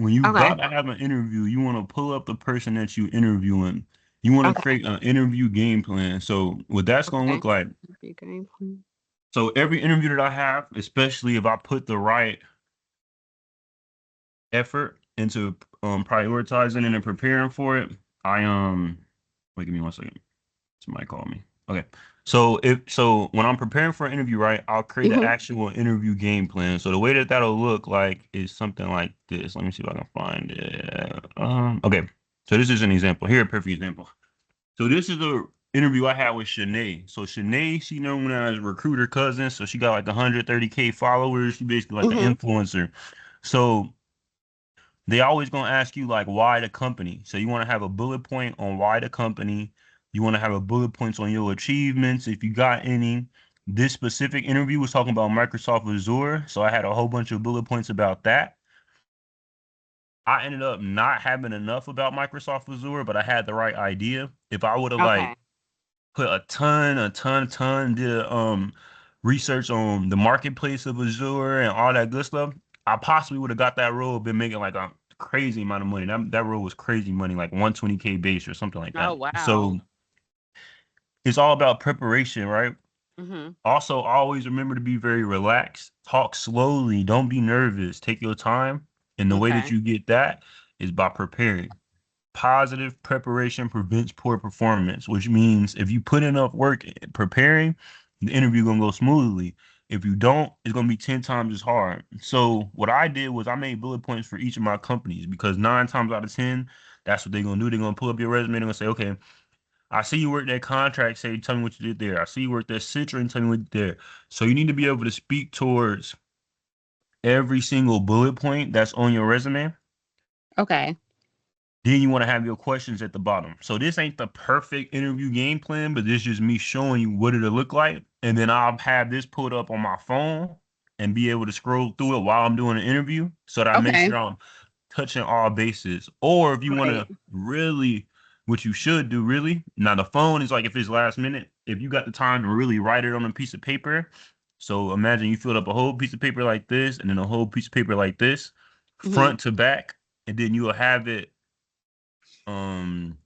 when you Okay. about to have an interview, you want to pull up the person that you interviewing. You want to Okay. create an interview game plan. So what that's going to Okay. look like. Big game plan. So every interview that I have, especially if I put the right effort into prioritizing and preparing for it, I wait, give me 1 second. Somebody call me. Okay. So when I'm preparing for an interview, right, I'll create an Hmm. actual interview game plan. So the way that that'll look like is something like this. Let me see if I can find it. Okay. So this is an example. Here, a perfect example. So this is the interview I had with Shanae. So Shanae, she known as recruiter cousin. So she got like 130K followers. She basically like an Hmm. influencer. So they always gonna ask you like why the company. So you want to have a bullet point on why the company. You want to have a bullet points on your achievements if you got any. This specific interview was talking about Microsoft Azure, so I had a whole bunch of bullet points about that. I ended up not having enough about Microsoft Azure, but I had the right idea. If I would have Okay. like put a ton, did research on the marketplace of Azure and all that good stuff, I possibly would have got that role, been making like a crazy amount of money. That role was crazy money, like 120K base or something like Oh, that. wow. So it's all about preparation, right? Hmm. Also, always remember to be very relaxed. Talk slowly. Don't be nervous. Take your time. And the way that Okay. you get that is by preparing. Positive preparation prevents poor performance, which means if you put enough work preparing, the interview gonna go smoothly. If you don't, it's gonna be 10 times as hard. So what I did was I made bullet points for each of my companies because 9 times out of 10, that's what they're gonna do. They're gonna pull up your resume. They're gonna say, okay, I see you worked that contract. Say, tell me what you did there. I see you worked that Citra and tell me what you did there. So you need to be able to speak towards every single bullet point that's on your resume. Okay. Then you want to have your questions at the bottom. So this ain't the perfect interview game plan, but this is just me showing you what it'll look like. And then I'll have this put up on my phone and be able to scroll through it while I'm doing an interview so that I make Okay. sure I'm touching all bases. Or if you want Right. to really, what you should do really, now the phone is like if it's last minute, if you got the time to really write it on a piece of paper. So imagine you filled up a whole piece of paper like this and then a whole piece of paper like this, Hmm. front to back, and then you'll have it um,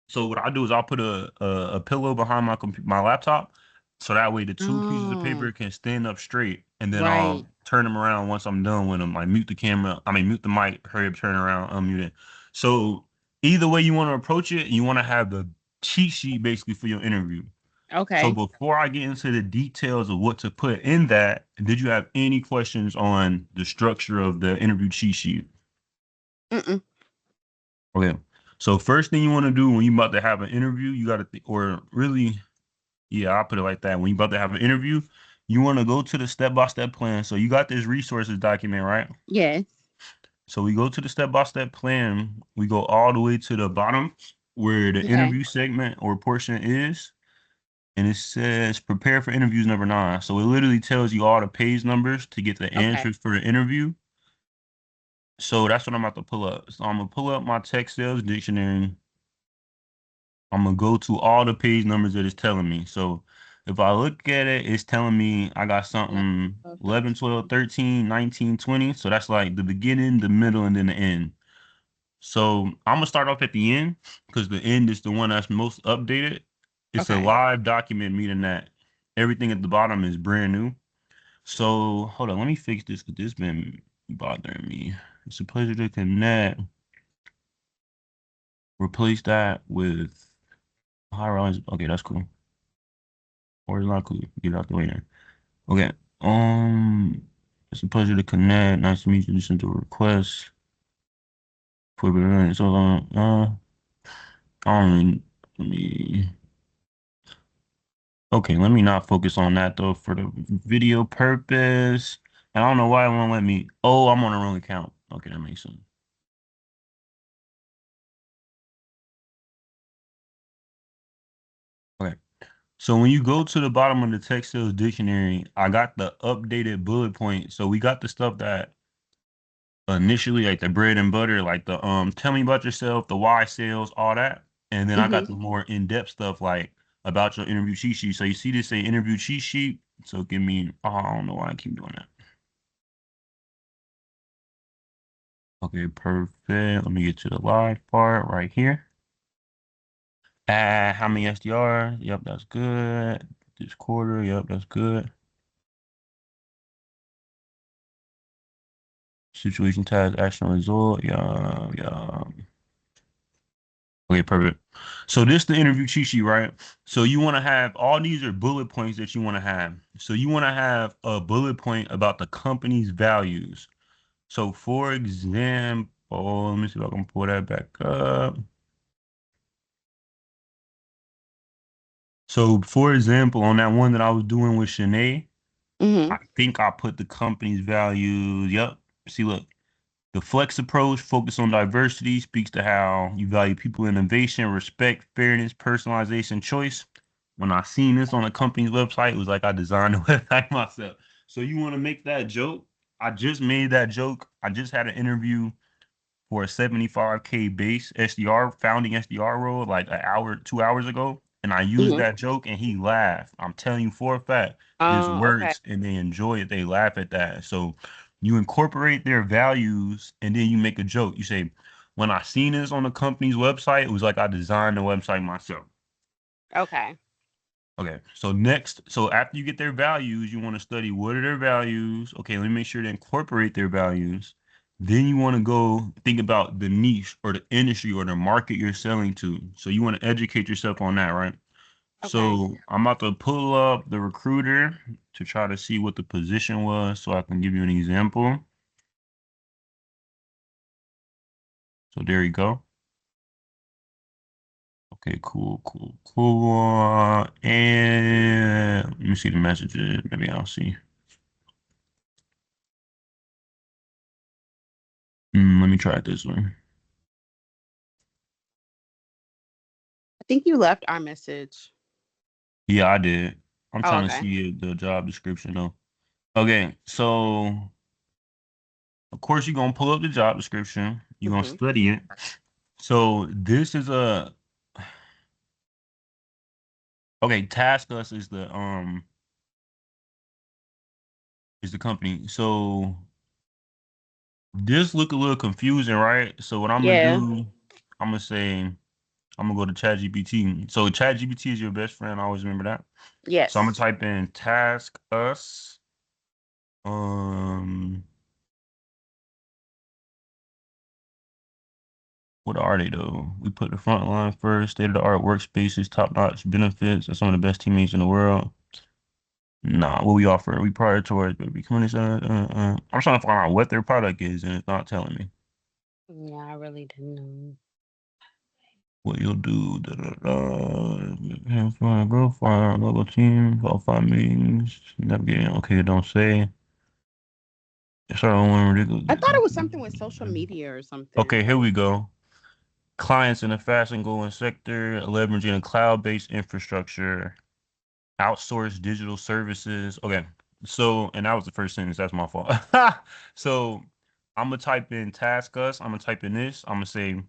so what I'll do is I'll put a pillow behind my laptop, so that way the two pieces of Oh, paper can stand up straight, and then right. I'll turn them around once I'm done with them. Like mute the camera, I mean mute the mic, hurry up, turn around, unmute it. So either way you want to approach it, you want to have the cheat sheet basically for your interview. So Okay. before I get into the details of what to put in that, did you have any questions on the structure of the interview cheat sheet? Mm-mm. Okay. So first thing you want to do when you about to have an interview, you got to, or really, yeah, I'll put it like that. When you about to have an interview, you want to go to the step-by-step plan. So you got this resources document, right? Yes. So we go to the step-by-step plan. We go all the way to the bottom where the Okay. interview segment or portion is, and it says prepare for interviews number 9. So it literally tells you all the page numbers to get the Okay. answers for the interview. So that's what I'm about to pull up. So I'm gonna pull up my text sales dictionary. I'm gonna go to all the page numbers that it's telling me. So if I look at it, it's telling me I got 11, something 12, 11, 12, 13, 19, 20. So that's like the beginning, the middle, and then the end. So I'm gonna start off at the end because the end is the one that's most updated. It's a okay. live document, meaning that everything at the bottom is brand new. So hold on, let me fix this because this been bothering me. It's a pleasure to connect. Replace that with high rise. Okay, that's cool. Or it's not cool. Get out the way there. Okay. It's a pleasure to connect. Nice to meet you. Listen to a request. So I don't let me. Okay, let me not focus on that though for the video purpose. And I don't know why it won't let me. Oh, I'm on the wrong account. Okay, that makes sense. Okay. So when you go to the bottom of the text sales dictionary, I got the updated bullet point. So we got the stuff that initially like the bread and butter, like the tell me about yourself, the why sales, all that. And then I got Hmm. the more in-depth stuff like about your interview cheat sheet. So you see this say interview cheat sheet. So give me I don't know why I keep doing that. Okay, perfect. Let me get to the live part right here. How many SDR? Yep, that's good. This quarter, yep, that's good. Situation, task, action, result. Yeah, yeah. Okay, perfect. So this the interview cheat sheet, right? So you want to have all these are bullet points that you want to have. So you want to have a bullet point about the company's values. So for example, let me see if I can pull that back up. So for example, on that one that I was doing with Shanae, I Mm-hmm. think I put the company's values. Yep. See, look. The flex approach, focus on diversity, speaks to how you value people innovation, respect, fairness, personalization, choice. When I seen this on a company's website, it was like I designed the website myself. So you want to make that joke? I just made that joke. I just had an interview for a 75K base SDR, founding SDR role like an hour, 2 hours ago. And I used Mm-hmm. that joke and he laughed. I'm telling you for a fact, this Oh, okay. works and they enjoy it. They laugh at that. So you incorporate their values and then you make a joke. You say, when I seen this on the company's website, it was like I designed the website myself. Okay. Okay, so next, so after you get their values, you want to study what are their values. Okay, let me make sure to incorporate their values. Then you want to go think about the niche or the industry or the market you're selling to. So you want to educate yourself on that, right? Okay. So I'm about to pull up the recruiter to try to see what the position was so I can give you an example. So there you go. Okay, cool, cool, cool. And let me see the messages. Maybe I'll see. Let me try it this way. I think you left our message. Yeah, I did. I'm Oh, trying to okay. see the job description though. Okay, so of course you're gonna pull up the job description. You're gonna Mm-hmm. study it. So this is a okay. Task Us is the company. So this look a little confusing, right? So what I'm gonna Yeah. do, I'm gonna say I'm gonna go to ChatGPT. So ChatGPT is your best friend. I always remember that. So I'm gonna Yes. type in Task Us. Um, What are they though? We put the front line first, state of the art workspaces, top notch benefits, and some of the best teammates in the world. Nah, what we offer, we prioritize baby I'm trying to find out what their product is, and it's not telling me Yeah, I really didn't know. what you'll do. Da, da, da. Have fun, grow fire, local team, all 5 meetings, navigating. Okay, don't say. Start on one I thought it was ridiculous. something with social media or something. Okay, here we go. Clients in the fast and growing sector, leveraging a cloud-based infrastructure outsource digital services. Okay. So, and that was the first sentence. That's my fault. So, I'm gonna type in task us. I'm gonna type in this. I'm gonna say,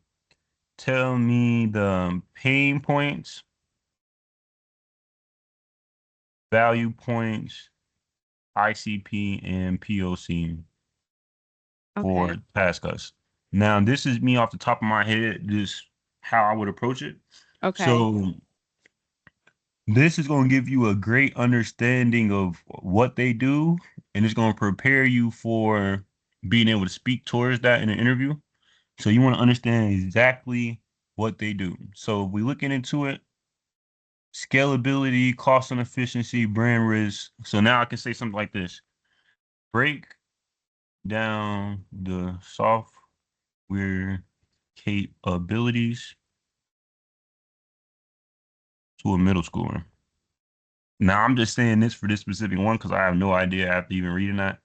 tell me the pain points, value points, ICP, and POC for Okay. task us. Now, this is me off the top of my head, just how I would approach it. Okay. So, this is going to give you a great understanding of what they do, and it's going to prepare you for being able to speak towards that in an interview. So you want to understand exactly what they do. So if we looking into it, scalability, cost and efficiency, brand risk. So now I can say something like this: break down the software capabilities to a middle schooler. Now I'm just saying this for this specific one because I have no idea after even reading that.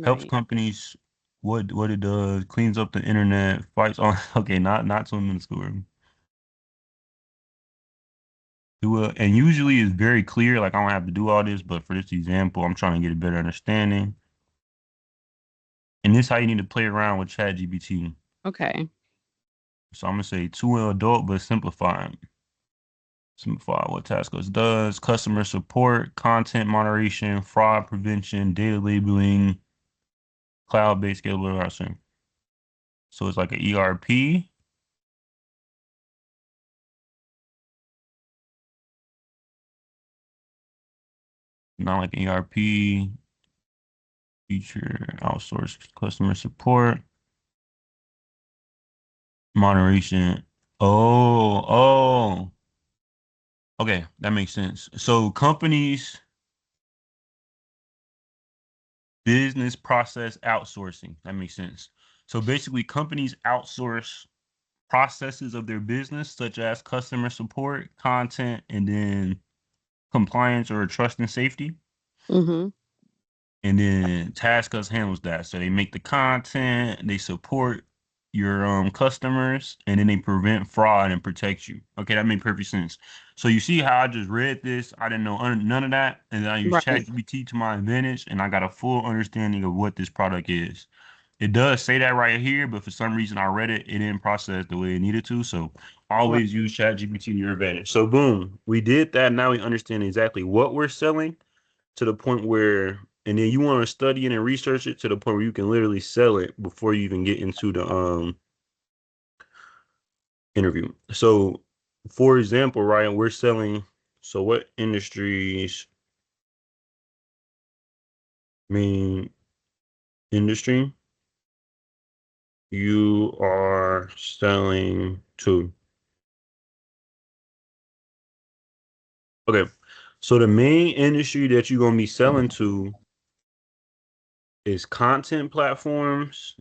Helps Right. companies what it does, cleans up the internet, fights on okay, not swimming in the school. Do it, and usually it's very clear, like I don't have to do all this, but for this example, I'm trying to get a better understanding. And this is how you need to play around with ChatGPT. Okay. So I'm gonna say too adult, but simplify. Simplify what Taskos does, customer support, content moderation, fraud prevention, data labeling, cloud-based scalable routing. So it's like an ERP. Not like an ERP feature, outsourced customer support, moderation. Oh. Okay, that makes sense. So companies, business process outsourcing. That makes sense. So basically, companies outsource processes of their business, such as customer support, content, and then compliance or trust and safety. Mm-hmm. And then TaskUs handles that. So they make the content, they support your customers, and then they prevent fraud and protect you. Okay, that made perfect sense. So you see how I just read this? I didn't know none of that, and then I use Right. ChatGPT to my advantage, and I got a full understanding of what this product is. It does say that right here, but for some reason I read it, it didn't process the way it needed to. So Right. always use ChatGPT to your advantage. So boom, we did that. Now we understand exactly what we're selling to the point where, and then you want to study it and research it to the point where you can literally sell it before you even get into the interview. So for example, Ryan, we're selling, so what industries mean industry you are selling to? Okay. So the main industry that you're gonna be selling to is content platforms,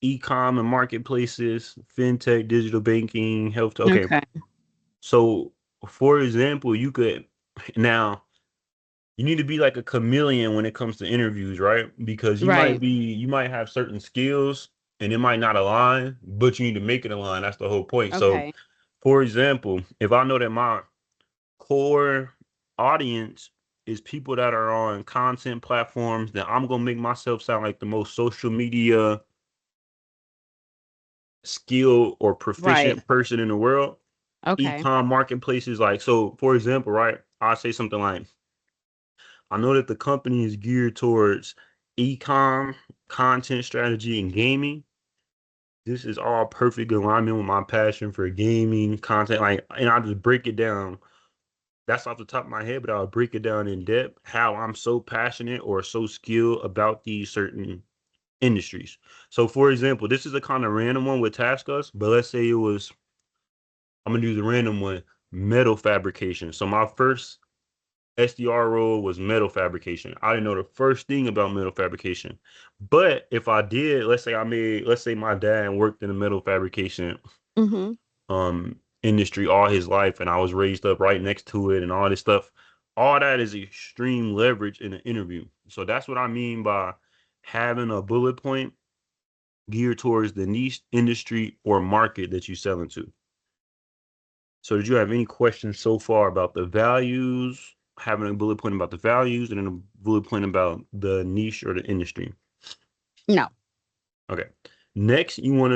e-com and marketplaces, fintech, digital banking, health. Okay. Okay. So, for example, you could now you need to be like a chameleon when it comes to interviews, right? Because Right. you might have certain skills and it might not align, but you need to make it align. That's the whole point. So, Okay. for example, if I know that my core audience is people that are on content platforms, then I'm gonna make myself sound like the most social media skilled or Right. proficient person in the world. Okay. E-com marketplaces, like, so for example, right? I'll say something like, I know that the company is geared towards e-com, content strategy, and gaming. This is all perfect alignment with my passion for gaming, content, like, and I'll just break it down. That's off the top of my head, but I'll break it down in depth how I'm so passionate or so skilled about these certain industries. So, for example, this is a kind of random one with TaskUs, but let's say it was, I'm gonna do the random one, metal fabrication. So my first SDR role was metal fabrication. I didn't know the first thing about metal fabrication. But if I did, let's say my dad worked in the metal fabrication Mm-hmm. industry all his life and I was raised up right next to it and all this stuff. All that is extreme leverage in an interview. So that's what I mean by having a bullet point geared towards the niche industry or market that you sell into. So did you have any questions so far about the values, having a bullet point about the values, and then a bullet point about the niche or the industry? No. Okay. Next, you want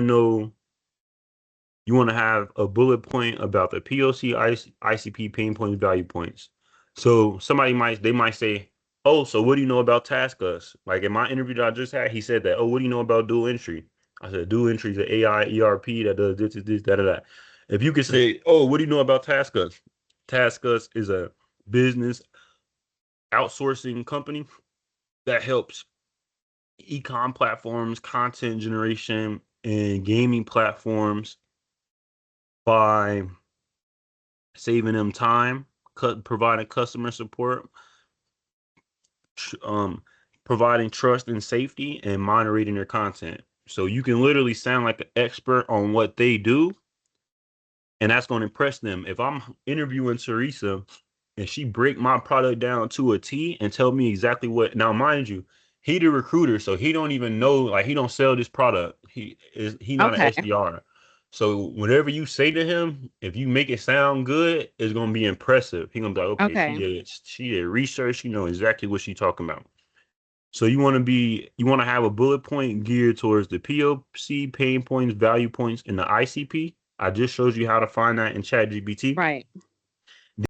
to have a bullet point about the POC, ICP, pain points, value points. So they might say, oh, so what do you know about TaskUs? Like in my interview that I just had, he said that, oh, what do you know about dual entry? I said, dual entry is an AI ERP that does this, that. If you could say, oh, what do you know about TaskUs? TaskUs is a business outsourcing company that helps e-com platforms, content generation, and gaming platforms by saving them time, providing customer support, um, providing trust and safety, and moderating their content. So you can literally sound like an expert on what they do, and that's going to impress them. If I'm interviewing Teresa and she break my product down to a T and tell me exactly what, now mind you, he the recruiter, so he don't even know, like he don't sell this product. He not an Okay. SDR. So whatever you say to him, if you make it sound good, it's gonna be impressive. He gonna be like, okay, Okay. she did research, she know exactly what she talking about. So you want to have a bullet point geared towards the POC, pain points, value points, and the ICP. I just showed you how to find that in ChatGPT. Right.